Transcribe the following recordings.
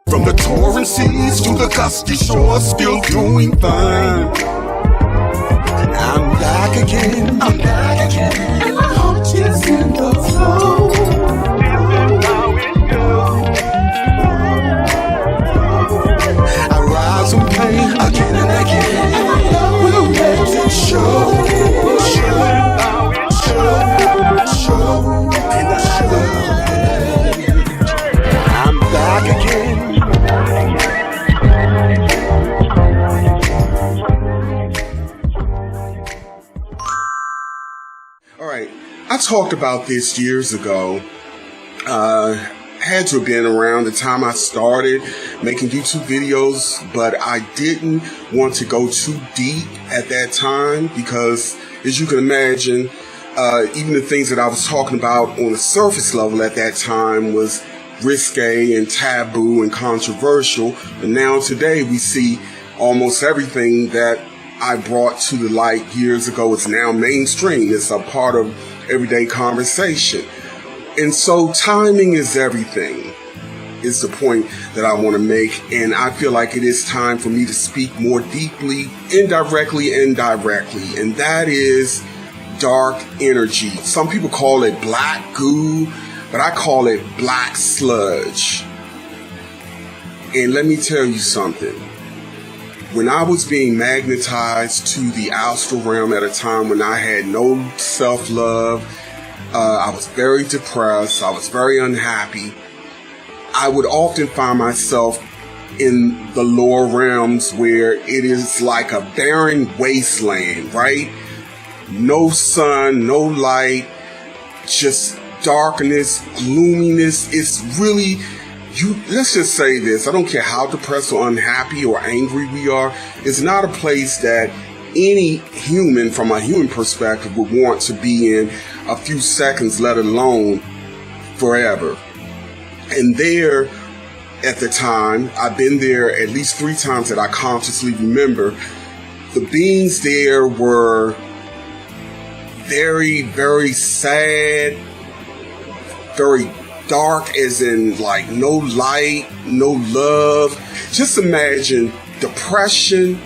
From the torrent seas to the gusty shore, still doing fine. I'm back again, I'm back again, and my heart is in the flow. This is how it goes. I rise and play again and again, and my love will let it show. And I love it. I'm back again. Alright, I talked about this years ago. Had to have been around the time I started making YouTube videos, but I didn't want to go too deep at that time because, as you can imagine, even the things that I was talking about on the surface level at that time was risque and taboo and controversial. But now today we see almost everything that I brought to the light years ago. It's now mainstream. It's a part of everyday conversation. And so timing is everything, is the point that I want to make. And I feel like it is time for me to speak more deeply, indirectly and directly. And that is dark energy. Some people call it black goo, but I call it black sludge. And let me tell you something. When I was being magnetized to the astral realm at a time when I had no self-love, I was very depressed, I was very unhappy, I would often find myself in the lower realms where it is like a barren wasteland, right? No sun, no light, just darkness, gloominess. It's really, let's just say this, I don't care how depressed or unhappy or angry we are, it's not a place that any human, from a human perspective, would want to be in a few seconds, let alone forever. And there, at the time, I've been there at least 3 times that I consciously remember, the beings there were very, very sad, very dark, as in like no light, no love. Just imagine depression,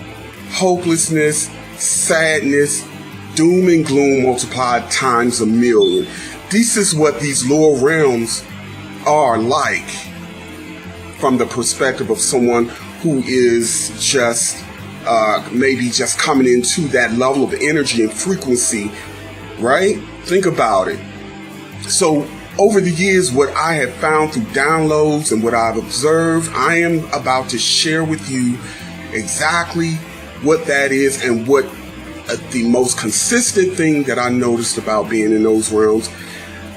hopelessness, sadness, doom and gloom multiplied times a million. This is what these lower realms are like from the perspective of someone who is just maybe just coming into that level of energy and frequency, right? Think about it. So over the years, what I have found through downloads and what I've observed, I am about to share with you exactly what that is and what the most consistent thing that I noticed about being in those realms.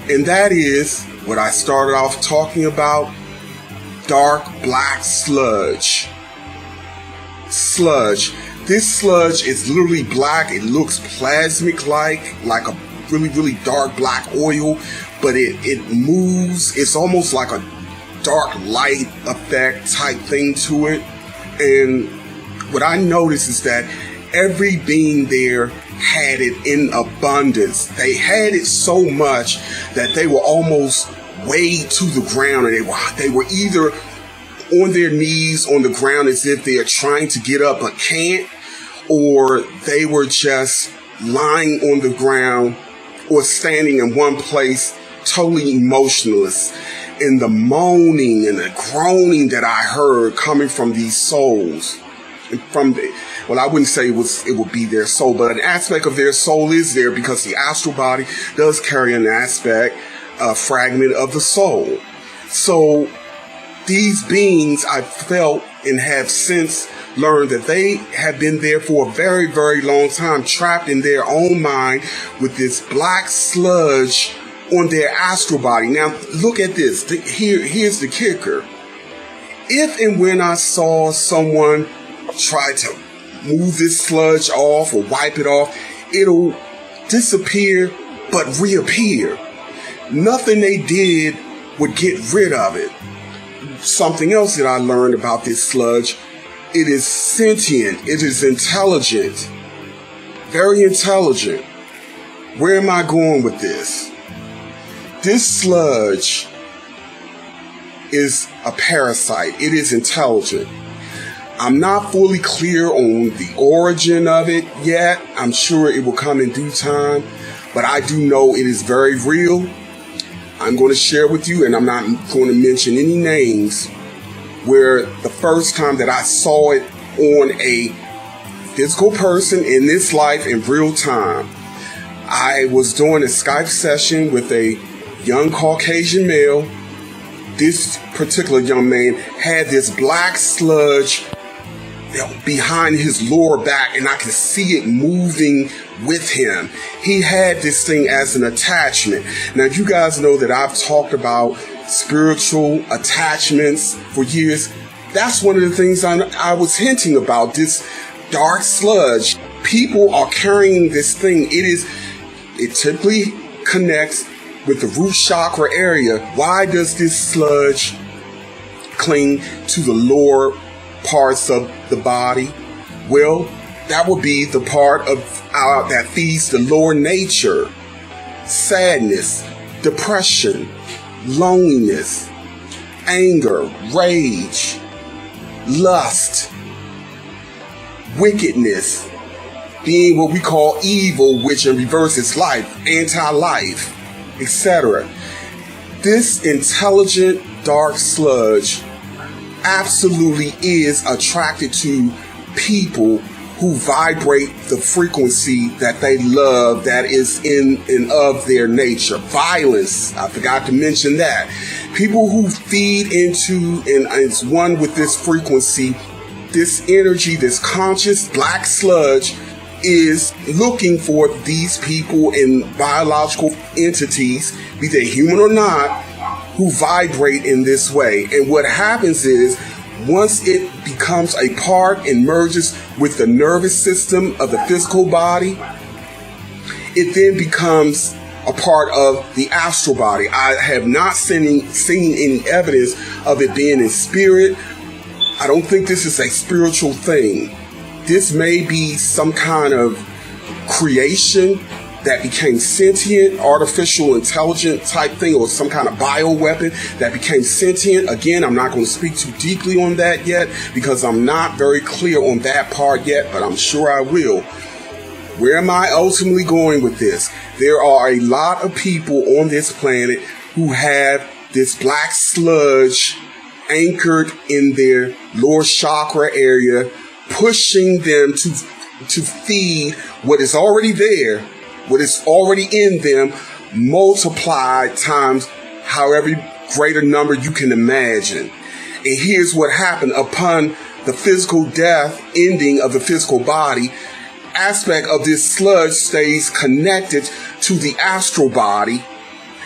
And that is what I started off talking about: dark black sludge. Sludge. This sludge is literally black. It looks plasmic like a really, really dark black oil, but it moves. It's almost like a dark light effect type thing to it. And what I noticed is that every being there had it in abundance. They had it so much that they were almost weighed to the ground, and they were either on their knees on the ground as if they are trying to get up but can't, or they were just lying on the ground or standing in one place, totally emotionless. And the moaning and the groaning that I heard coming from these souls, well, I wouldn't say it would be their soul, but an aspect of their soul is there, because the astral body does carry an aspect, a fragment of the soul. So these beings, I felt and have since learned that they have been there for a very, very long time, trapped in their own mind with this black sludge on their astral body. Now, look at this. Here's the kicker. If and when I saw someone try to move this sludge off or wipe it off, it'll disappear but reappear. Nothing they did would get rid of it. Something else that I learned about this sludge: it is sentient, it is intelligent, very intelligent. Where am I going with this? This sludge is a parasite. It is intelligent. I'm not fully clear on the origin of it yet. I'm sure it will come in due time, but I do know it is very real. I'm going to share with you, and I'm not going to mention any names, where the first time that I saw it on a physical person in this life in real time, I was doing a Skype session with a young Caucasian male. This particular young man had this black sludge behind his lower back, and I could see it moving with him. He had this thing as an attachment. Now, you guys know that I've talked about spiritual attachments for years. That's one of the things I was hinting about, this dark sludge. People are carrying this thing. It typically connects with the root chakra area. Why does this sludge cling to the lower parts of the body? Well, that would be the part of that feeds the lower nature: sadness, depression, loneliness, anger, rage, lust, wickedness, being what we call evil, which in reverse is life, anti-life, etc. This intelligent dark sludge absolutely is attracted to people who vibrate the frequency that they love, that is in and of their nature. Violence, I forgot to mention that. People who feed into and is one with this frequency, this energy, this conscious black sludge is looking for these people and biological entities, be they human or not, who vibrate in this way. And what happens is, once it becomes a part and merges with the nervous system of the physical body, it then becomes a part of the astral body. I have not seen any evidence of it being in spirit. I don't think this is a spiritual thing. This may be some kind of creation that became sentient, artificial intelligent type thing, or some kind of bioweapon that became sentient. Again, I'm not going to speak too deeply on that yet because I'm not very clear on that part yet, but I'm sure I will. Where am I ultimately going with this? There are a lot of people on this planet who have this black sludge anchored in their lower chakra area, pushing them to feed what is already there, what is already in them, multiplied times however greater number you can imagine. And here's what happened upon the physical death, ending of the physical body. Aspect of this sludge stays connected to the astral body,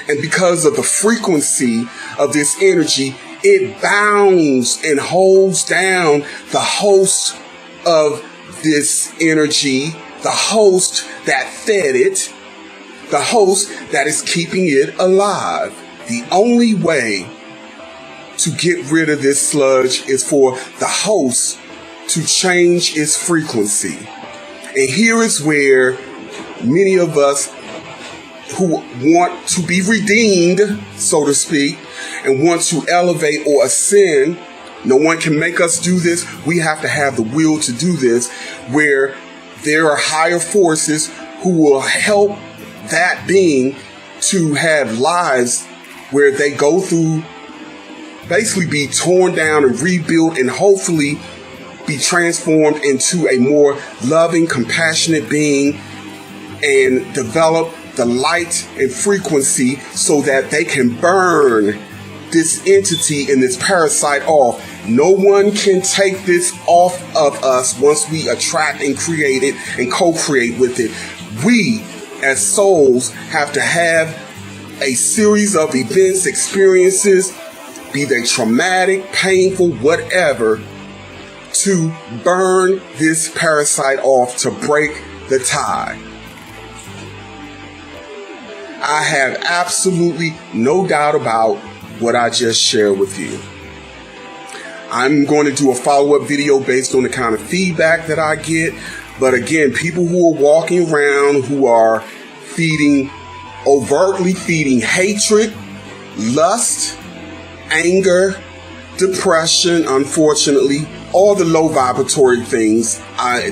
and because of the frequency of this energy, it bounds and holds down the host of this energy, the host that fed it, the host that is keeping it alive. The only way to get rid of this sludge is for the host to change its frequency. And here is where many of us who want to be redeemed, so to speak, and want to elevate or ascend, no one can make us do this. We have to have the will to do this, where there are higher forces who will help that being to have lives where they go through, basically be torn down and rebuilt, and hopefully be transformed into a more loving, compassionate being, and develop the light and frequency so that they can burn this entity and this parasite off. No one can take this off of us once we attract and create it and co-create with it. We, as souls, have to have a series of events, experiences, be they traumatic, painful, whatever, to burn this parasite off, to break the tie. I have absolutely no doubt about what I just shared with you. I'm going to do a follow-up video based on the kind of feedback that I get. But again, people who are walking around who are overtly feeding hatred, lust, anger, depression, unfortunately, all the low vibratory things,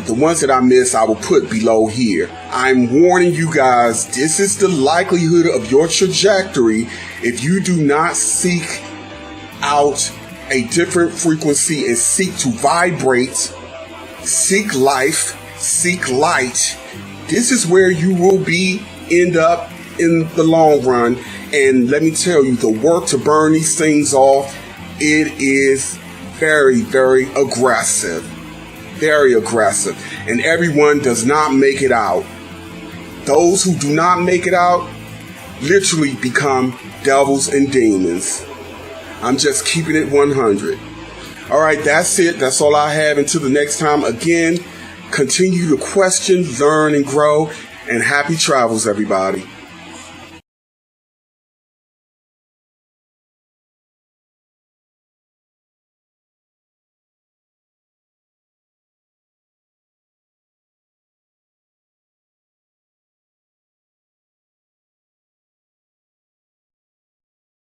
the ones that I miss, I will put below here. I'm warning you guys, this is the likelihood of your trajectory if you do not seek out a different frequency and seek to vibrate, seek life, seek light. This is where you will end up in the long run. And let me tell you, the work to burn these things off, it is very, very aggressive. Very aggressive. And everyone does not make it out. Those who do not make it out literally become devils and demons. I'm just keeping it 100. All right, that's it. That's all I have. Until the next time, again, continue to question, learn, and grow. And happy travels, everybody.